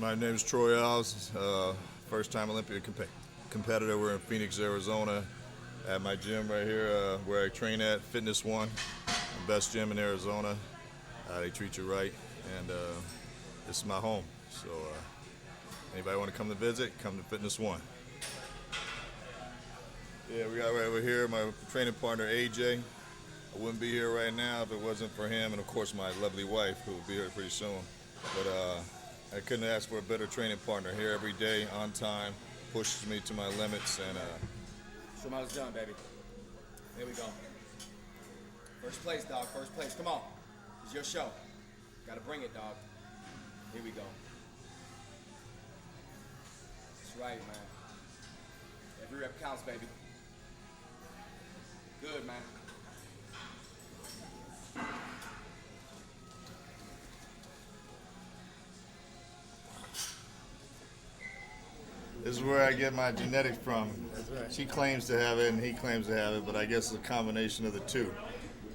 My name is Troy Alves, first-time Olympia competitor. We're in Phoenix, Arizona, at my gym right here where I train at, Fitness One, the best gym in Arizona. They treat you right, and this is my home. So anybody want to come to visit, come to Fitness One. Yeah, we got right over here my training partner, AJ. I wouldn't be here right now if it wasn't for him, and of course my lovely wife, who will be here pretty soon. But I couldn't ask for a better training partner. Here every day, on time, pushes me to my limits, and show me how it's done, baby. Here we go. First place, dog. First place. Come on. It's your show. Gotta bring it, dog. Here we go. That's right, man. Every rep counts, baby. Good, man. This is where I get my genetics from. That's right. She claims to have it and he claims to have it, but I guess it's a combination of the two.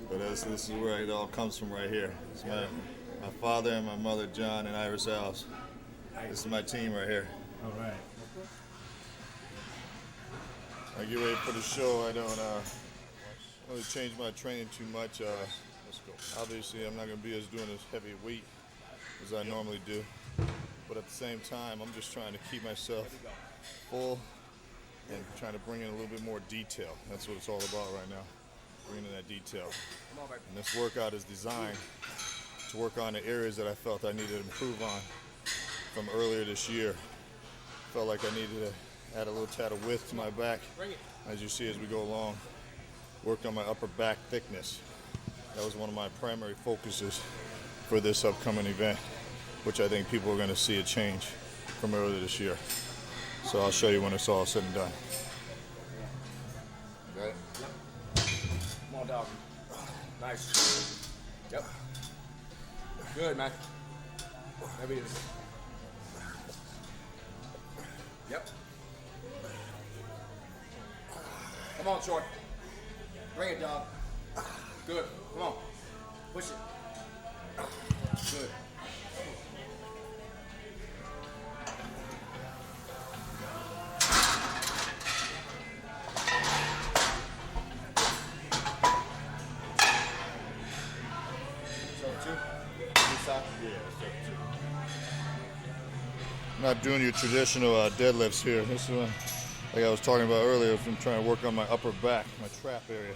But this is where it all comes from right here. It's my father and my mother, John and Iris Alves. This is my team right here. All right. I get ready for the show. I don't really change my training too much. Obviously, I'm not going to be doing as heavy weight as I normally do. But at the same time, I'm just trying to keep myself full and trying to bring in a little bit more detail. That's what it's all about right now, bringing in that detail. And this workout is designed to work on the areas that I felt I needed to improve on from earlier this year. Felt like I needed to add a little tad of width to my back. As you see as we go along, worked on my upper back thickness. That was one of my primary focuses for this upcoming event, which I think people are going to see a change from earlier this year. So I'll show you when it's all said and done. Got it? Yep. Come on, dog. Nice. Yep. Good, man. There it is. Yep. Come on, Troy. Bring it, dog. Good. Come on. Push it. Good. I'm not doing your traditional deadlifts here. This is one, like I was talking about earlier, I'm trying to work on my upper back, my trap area.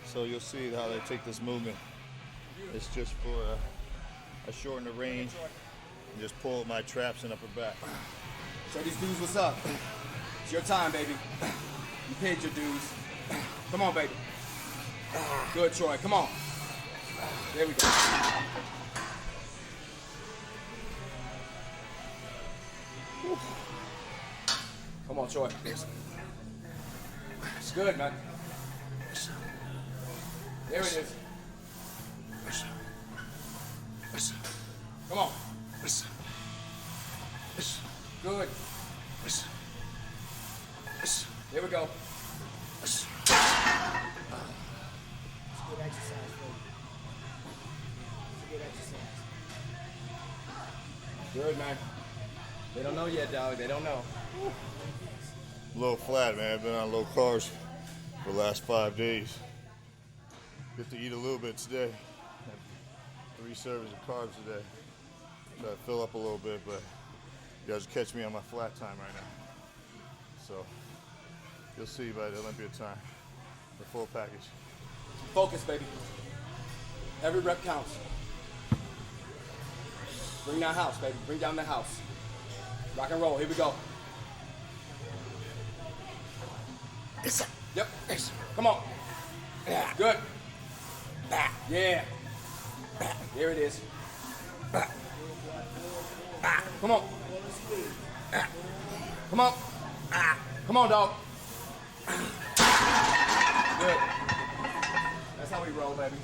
So you'll see how they take this movement. It's just for I shorten the range and just pull my traps and upper back. Show these dudes what's up. It's your time, baby. You paid your dues. Come on, baby. Good, Troy. Come on. There we go. Come on, Troy. It's good, man. There it is. Come on. Good. Here we go. It's a good exercise, bro. It's a good exercise. Good, man. They don't know yet, dog. They don't know. A little flat, man. I've been on low carbs for the last 5 days. Get to eat a little bit today. Had 3 servings of carbs today. Try to fill up a little bit, but you guys catch me on my flat time right now. So you'll see by the Olympia time, the full package. Focus, baby. Every rep counts. Bring that house, baby. Bring down the house. Rock and roll. Here we go. Yep. Come on. Good. Yeah. There it is. Come on. Come on. Come on, dog. Good. That's how we roll, baby.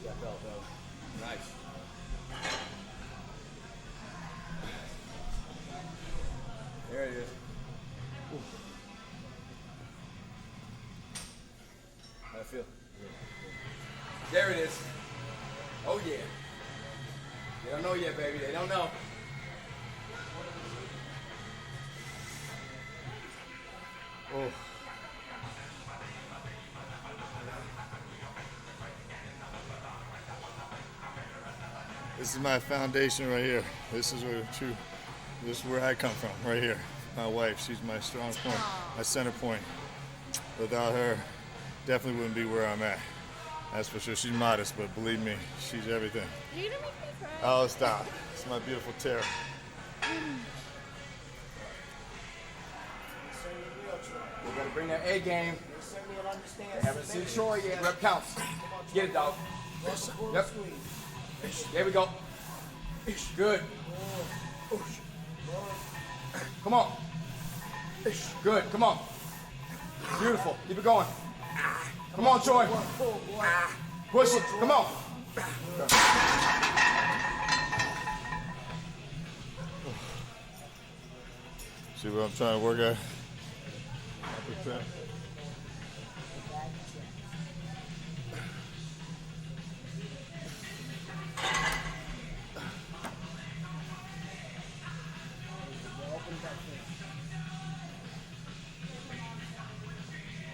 Got belt, though. Nice. There it is. How I feel? There it is. Oh yeah. They don't know yet, baby. They don't know. Oh. This is my foundation right here. This is where I come from, right here. My wife, she's my strong point, my center point. Without her, definitely wouldn't be where I'm at. That's for sure. She's modest, but believe me, she's everything. You're gonna make me cry. Oh, stop. It's my beautiful Tara. We're gonna bring that A game. They certainly will understand. They haven't seen Troy yet. Rep counts. Get it, dog. Yep. There we go. Good. Come on. Good. Come on. Beautiful. Keep it going. Come on, Troy. Push it. Come on. See what I'm trying to work at?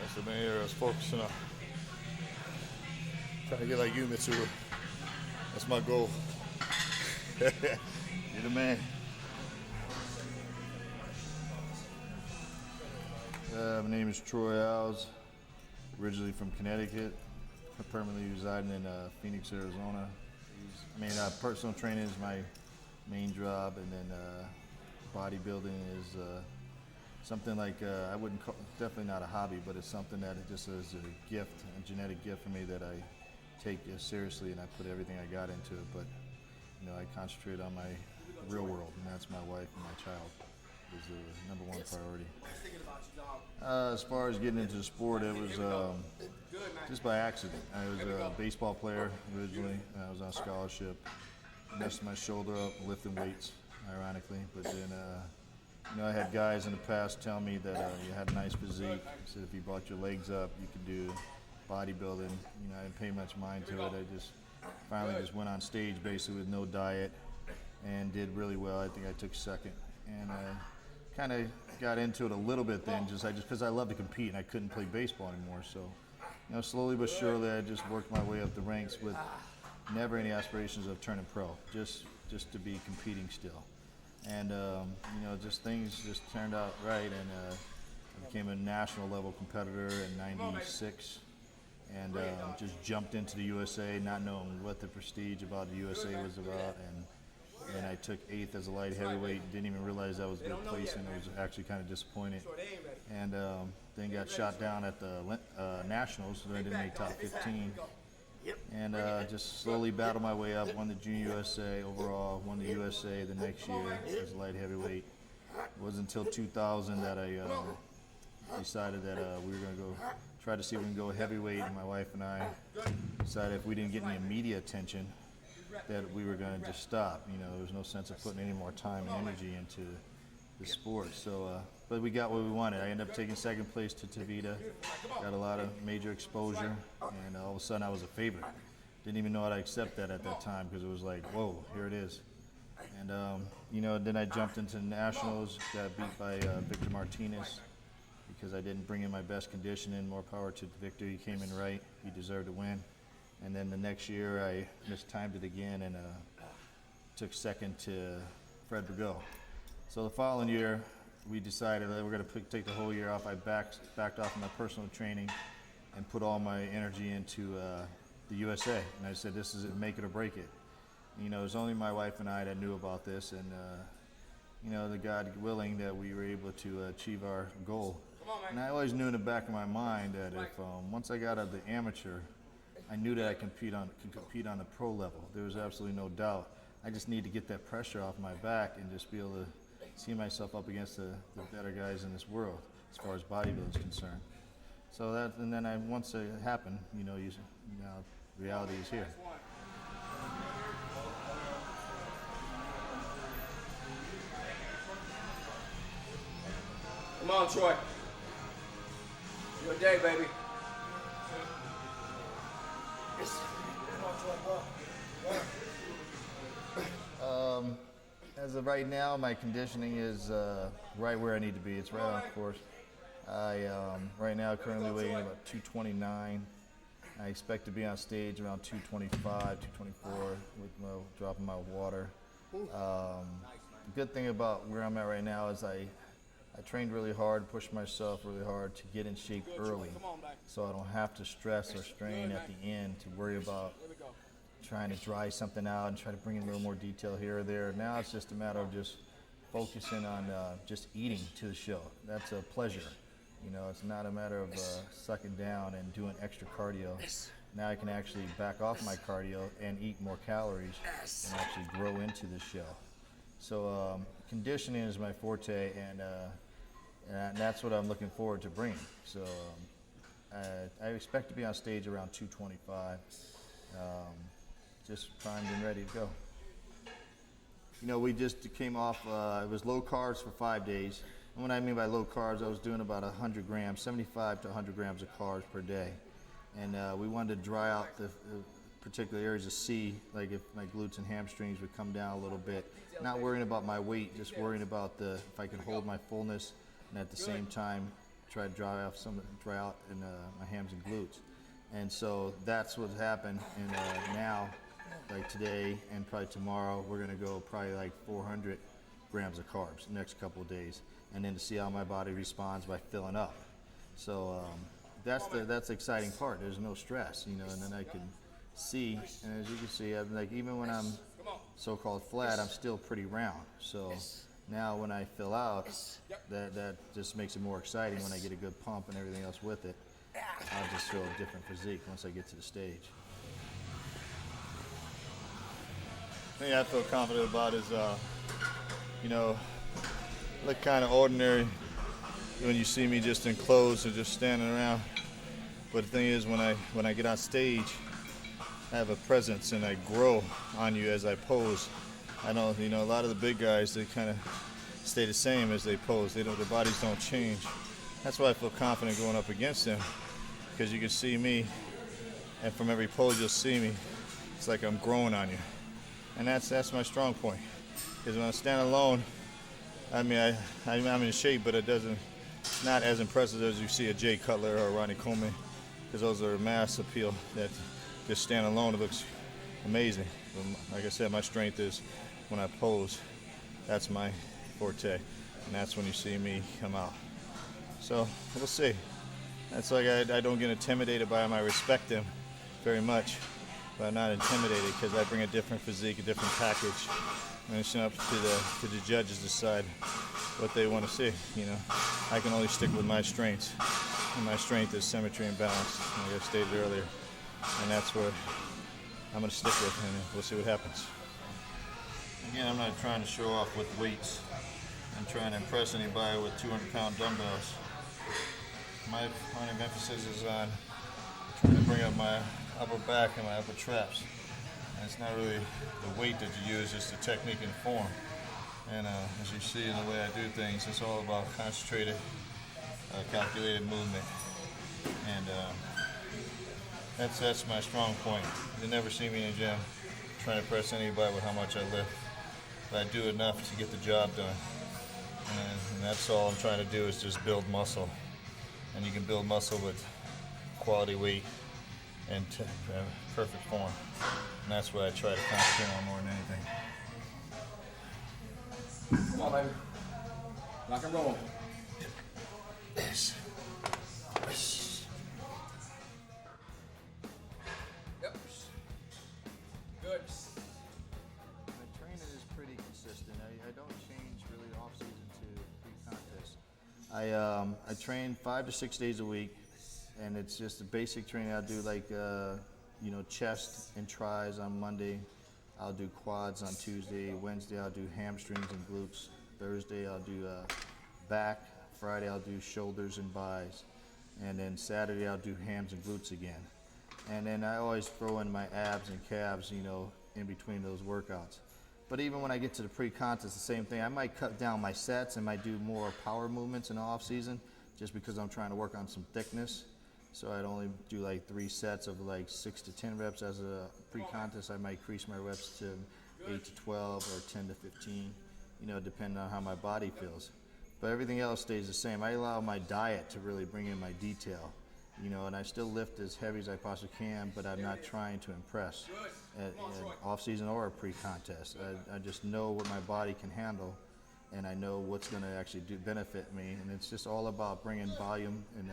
That's the main area I was focusing on. Trying to get like you, Mitsuru. That's my goal. You're the man. My name is Troy Alves, originally from Connecticut, permanently residing in Phoenix, Arizona. Personal training is my main job, and then bodybuilding is something like, I wouldn't call, definitely not a hobby, but it's something that it just is a gift, a genetic gift for me that I take seriously, and I put everything I got into it. But I concentrate on my real world, and that's my wife and my child is the number one priority. As far as getting into the sport, it was just by accident. I was a baseball player originally. I was on scholarship. Messed my shoulder up lifting weights, ironically. But then, I had guys in the past tell me that you had a nice physique. Said if you brought your legs up, you could do bodybuilding. I didn't pay much mind to it. I just finally went on stage basically with no diet and did really well. I think I took second. And I kind of got into it a little bit then, just because I love to compete and I couldn't play baseball anymore. So, slowly but surely, I just worked my way up the ranks with never any aspirations of turning pro, just to be competing still. And just things just turned out right, and I became a national level competitor in '96, and just jumped into the USA, not knowing what the prestige about the USA was about. And I took 8th as a light heavyweight. Didn't even realize I was good placing. I was actually kind of disappointed. And then got shot down at the Nationals, so I didn't make top 15. And just slowly battled my way up. Won the Junior USA overall. Won the USA the next year as a light heavyweight. It wasn't until 2000 that I decided that we were going to go try to see if we can go heavyweight. And my wife and I decided if we didn't get any media attention, that we were going to just stop. There was no sense of putting any more time and energy into the sport. So, but we got what we wanted. I ended up taking second place to Davie. Got a lot of major exposure, and all of a sudden I was a favorite. Didn't even know how to accept that at that time, because it was like, whoa, here it is. And then I jumped into nationals, got beat by Victor Martinez because I didn't bring in my best conditioning. More power to Victor. He came in right. He deserved to win. And then the next year I mistimed it again and took second to Fred Bergo. So the following year we decided that we're going to take the whole year off. I backed off my personal training and put all my energy into the USA. And I said, this is it, make it or break it. It was only my wife and I that knew about this, and the God willing that we were able to achieve our goal. And I always knew in the back of my mind that if once I got out of the amateur, I knew that I could compete on the pro level. There was absolutely no doubt. I just need to get that pressure off my back and just be able to see myself up against the better guys in this world as far as bodybuilding is concerned. So that, and then once it happened, now reality is here. Come on, Troy. Your day, baby. Come on, Troy, go. As of right now, my conditioning is right where I need to be. It's right on course. I right now currently weighing about 229. I expect to be on stage around 225, 224 with dropping my water. The good thing about where I'm at right now is I trained really hard, pushed myself really hard to get in shape early, so I don't have to stress or strain at the end to worry about trying to dry something out and try to bring in a little more detail here or there. Now it's just a matter of just focusing on just eating to the show. That's a pleasure. You know, it's not a matter of sucking down and doing extra cardio. Now I can actually back off my cardio and eat more calories and actually grow into the show. So conditioning is my forte, and that's what I'm looking forward to bringing. So I expect to be on stage around 225. Just primed and ready to go. You know, we just came off, it was low carbs for 5 days. And what I mean by low carbs, I was doing about 100 grams, 75 to 100 grams of carbs per day. And we wanted to dry out the particular areas of C, like if my glutes and hamstrings would come down a little bit. Not worrying about my weight, just worrying about if I can hold my fullness and at the same time try to dry out in my hams and glutes. And so that's what's happened. And now, like today and probably tomorrow, we're gonna go probably like 400 grams of carbs the next couple of days, and then to see how my body responds by filling up. So that's the exciting part. There's no stress, you know, and then I can see, and as you can see, I'm like, even when I'm so-called flat, I'm still pretty round. So now when I fill out, that just makes it more exciting when I get a good pump and everything else with it. I'll just show a different physique once I get to the stage. The thing I feel confident about is, you know, look kind of ordinary when you see me just in clothes or just standing around. But the thing is, when I get on stage, I have a presence and I grow on you as I pose. I know, you know, a lot of the big guys, they kind of stay the same as they pose. Their bodies don't change. That's why I feel confident going up against them, because you can see me, and from every pose you'll see me, it's like I'm growing on you. And that's my strong point. Because when I stand alone, I mean, I'm in shape, but it's not as impressive as you see a Jay Cutler or a Ronnie Coleman, because those are mass appeal that just stand alone, it looks amazing. But like I said, my strength is when I pose. That's my forte, and that's when you see me come out. So we'll see. That's like I don't get intimidated by them. I respect them very much, but I'm not intimidated because I bring a different physique, a different package. And it's up to the judges to decide what they want to see. You know, I can only stick with my strengths, and my strength is symmetry and balance, like I stated earlier, and that's what I'm going to stick with, and we'll see what happens. Again, I'm not trying to show off with weights. I'm trying to impress anybody with 200-pound dumbbells. My point of emphasis is on trying to bring up my upper back and my upper traps. And it's not really the weight that you use, it's the technique and form. And as you see in the way I do things, it's all about concentrated, calculated movement. And that's my strong point. You'll never see me in the gym trying to impress anybody with how much I lift. But I do enough to get the job done. And that's all I'm trying to do is just build muscle. And you can build muscle with quality weight and perfect form. And that's what I try to concentrate on more than anything. Come on, baby. Rock and roll. Yes. Yep. Good. My training is pretty consistent. I don't change really off season to pre-contest. I train 5 to 6 days a week, and it's just a basic training. I'll do like you know, chest and tris on Monday. I'll do quads on Tuesday. Wednesday I'll do hamstrings and glutes. Thursday I'll do back. Friday I'll do shoulders and buys. And then Saturday I'll do hams and glutes again. And then I always throw in my abs and calves, you know, in between those workouts. But even when I get to the pre-contest, the same thing. I might cut down my sets and might do more power movements in the off season, just because I'm trying to work on some thickness. So I'd only do like 3 sets of like 6 to 10 reps. As a pre-contest, I might increase my reps to 8 to 12 or 10 to 15. depending on how my body feels. But everything else stays the same. I allow my diet to really bring in my detail, and I still lift as heavy as I possibly can, but I'm not trying to impress in off-season or pre-contest. I just know what my body can handle, and I know what's going to actually benefit me, and it's just all about bringing volume and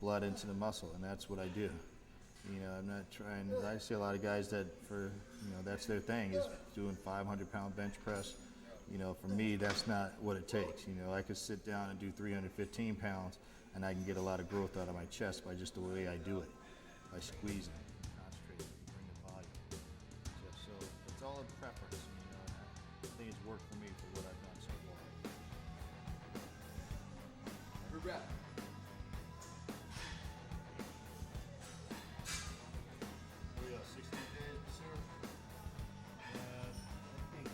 blood into the muscle, and that's what I do. I'm not trying. I see a lot of guys that that's their thing, is doing 500-pound bench press. For me, that's not what it takes. I could sit down and do 315 pounds, and I can get a lot of growth out of my chest by just the way I do it, by squeezing, concentrating, bring the volume. So it's all in preference. I think it's worked for me for what I've done so far. Every rep. We got 60 days, sir. I think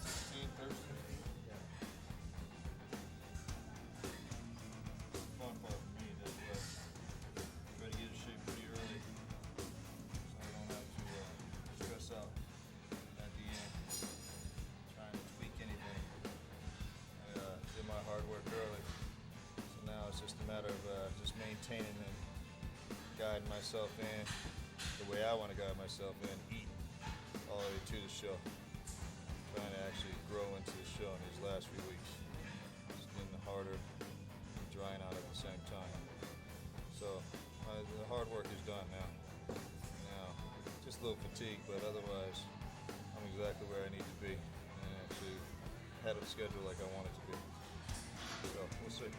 16, 13. Fun part for me, that's what try to get in shape pretty early, so I don't have to stress out at the end trying to tweak anything. I did my hard work early, so now it's just a matter of just maintaining and guiding myself in the way I want to guide myself in, eating all the way to the show. Trying to actually grow into the show in these last few weeks. It's getting harder, drying out at the same time. So the hard work is done now. Now, just a little fatigue, but otherwise, I'm exactly where I need to be and actually ahead of schedule like I want it to be. So we'll see.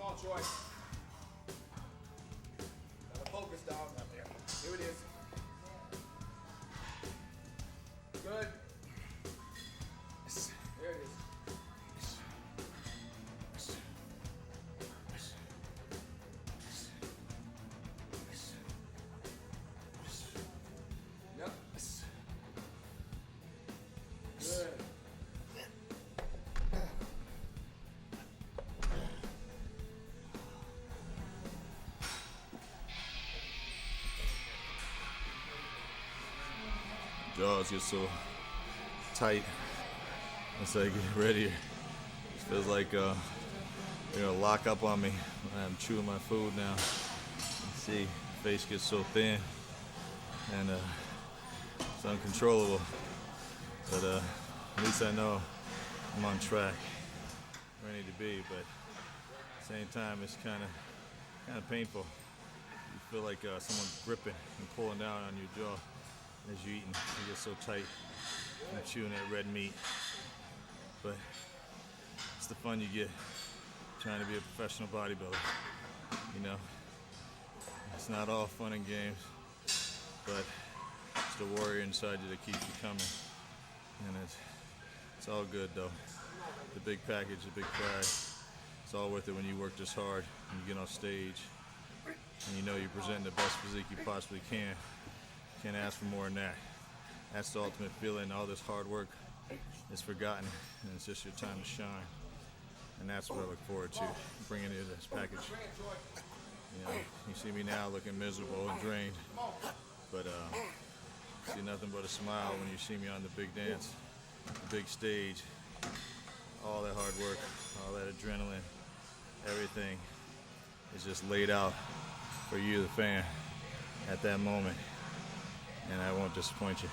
Come on, Troy. Gotta focus, dog. Here it is. Good. There it is. Yep. Good. Jaws get so tight once I get ready. It feels like they're gonna lock up on me when I'm chewing my food now. You see, face gets so thin and it's uncontrollable. But at least I know I'm on track, where I need to be. But at the same time, it's kind of painful. You feel like someone's gripping and pulling down on your jaw as you're eating. You get so tight and chewing that red meat. But it's the fun you get trying to be a professional bodybuilder. It's not all fun and games, but it's the warrior inside you that keeps you coming. And it's all good though. The big package, the big prize, it's all worth it when you work this hard and you get on stage and you're presenting the best physique you possibly can. Can't ask for more than that. That's the ultimate feeling. All this hard work is forgotten, and it's just your time to shine. And that's what I look forward to, bringing in this package. You see me now looking miserable and drained, but see nothing but a smile when you see me on the big dance, the big stage. All that hard work, all that adrenaline, everything is just laid out for you, the fan, at that moment. And I won't disappoint you.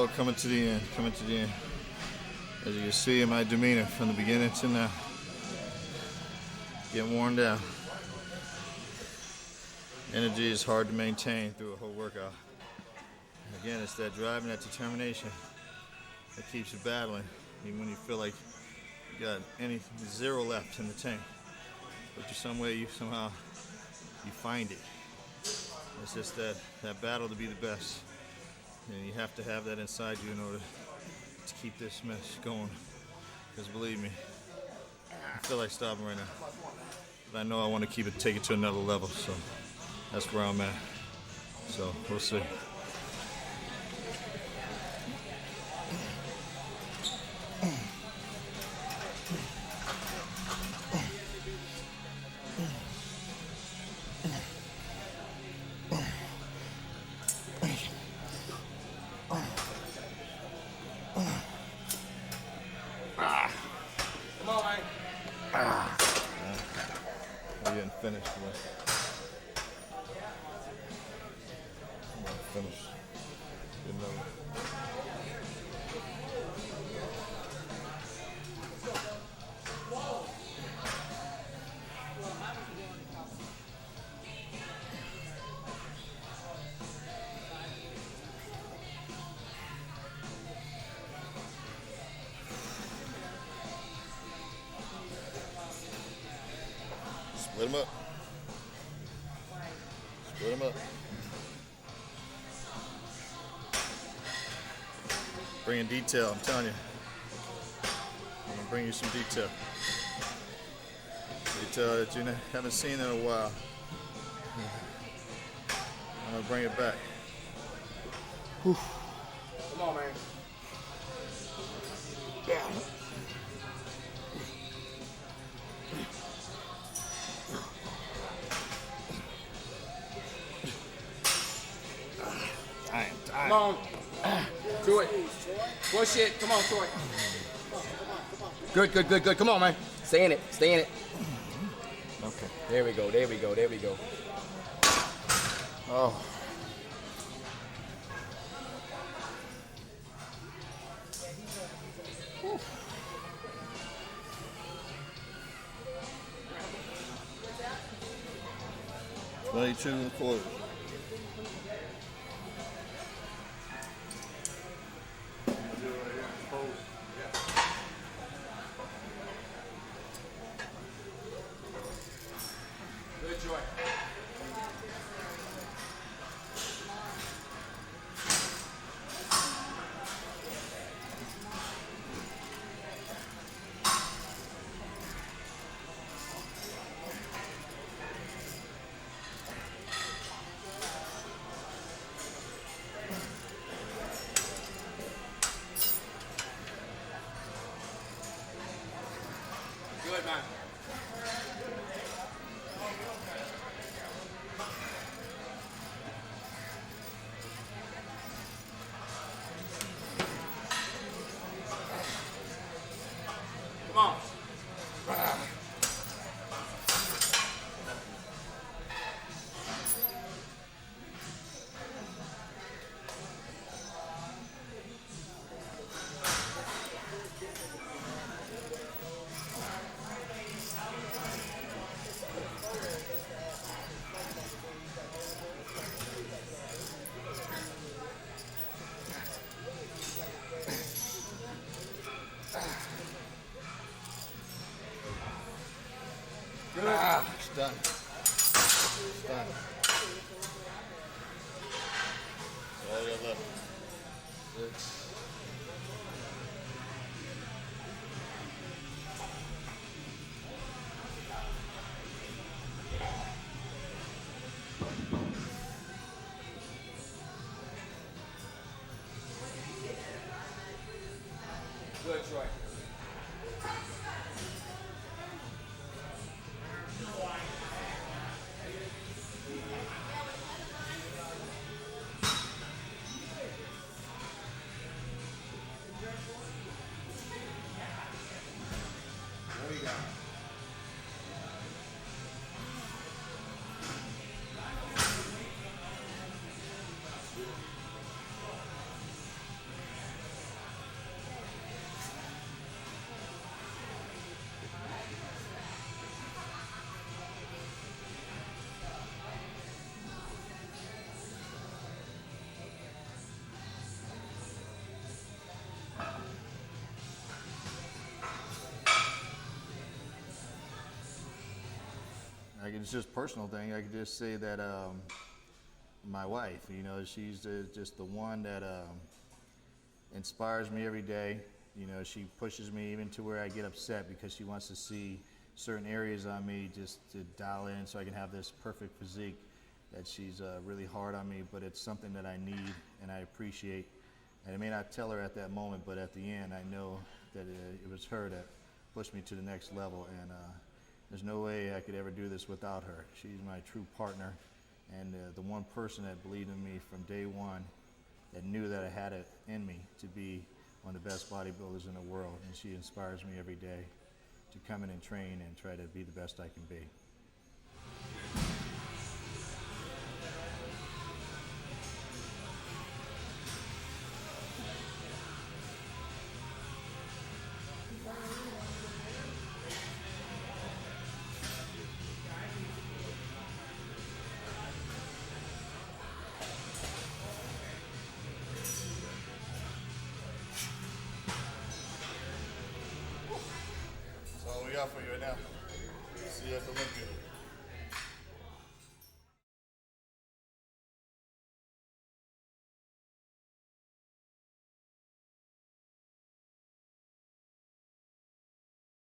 Oh, coming to the end, coming to the end. As you can see in my demeanor from the beginning to now. Getting worn down. Energy is hard to maintain through a whole workout. Again, it's that drive and that determination that keeps you battling, even when you feel like you got zero left in the tank. But some way you find it. It's just that battle to be the best. And you have to have that inside you in order to keep this mess going. Because believe me, I feel like stopping right now. But I know I want to take it to another level, so that's where I'm at. So we'll see. Finished. Finished. Good enough. Split them up. Split them up. Bringing detail, I'm telling you. I'm gonna bring you some detail. Detail that you haven't seen in a while. I'm gonna bring it back. Whew. Come on, man. Yeah. Come on. Do it. Push it. Come on, Troy. Good, good, good, good. Come on, man. Stay in it. Stay in it. Okay. There we go. There we go. There we go. Oh. Whew. 22 and a quarter. Good, Troy. Good, man. Come on. It's done. It's done. All I got left. 6. Good, Troy. it's just a personal thing. I could just say that my wife, you know, she's just the one that inspires me every day. You know, she pushes me even to where I get upset because she wants to see certain areas on me just to dial in so I can have this perfect physique. That she's really hard on me, but it's something that I need and I appreciate. And I may not tell her at that moment, but at the end, I know that it was her that pushed me to the next level. And there's no way I could ever do this without her. She's my true partner, and the one person that believed in me from day one, that knew that I had it in me to be one of the best bodybuilders in the world. And she inspires me every day to come in and train and try to be the best I can be. That's all we got for you right now. See you at the Olympia.